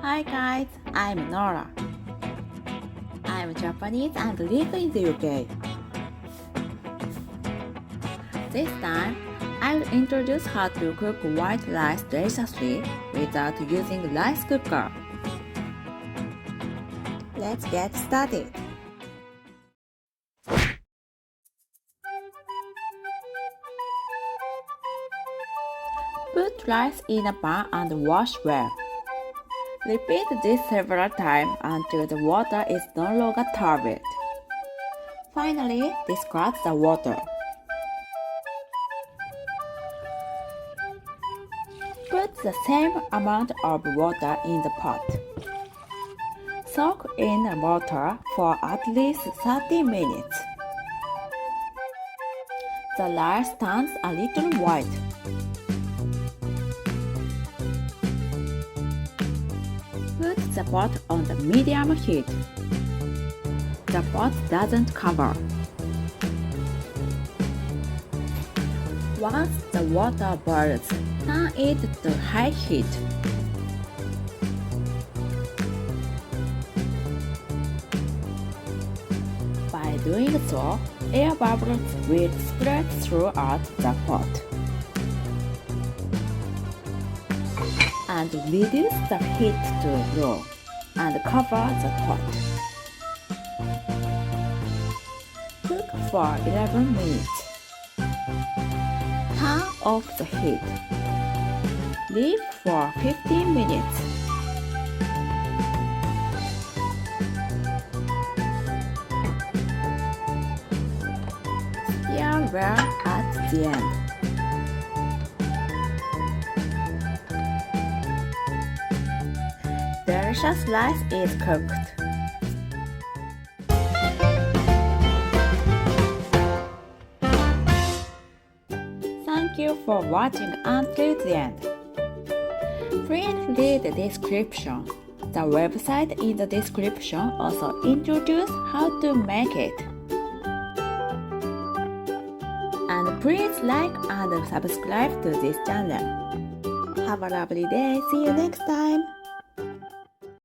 Hi guys, I'm Nora. I'm Japanese and live in the UK. This time, I'll introduce how to cook white rice deliciously without using rice cooker. Let's get started. Put rice in a pan and wash well. Repeat this several times until the water is no longer turbid. Finally, discard the water. Put the same amount of water in the pot. Soak in the water for at least 30 minutes. The rice turns a little white. Put the pot on the medium heat. The pot doesn't cover. Once the water boils, turn it to high heat. By doing so, air bubbles will spread throughout the pot and reduce the heat to low and cover the pot. Cook for 11 minutes. Turn off the heat. Leave for 15 minutes. Stir well at the end. Delicious rice is cooked. Thank you for watching until the end. Please read the description. The website in the description also introduces how to make it. And please like and subscribe to this channel. Have a lovely day. See you next time.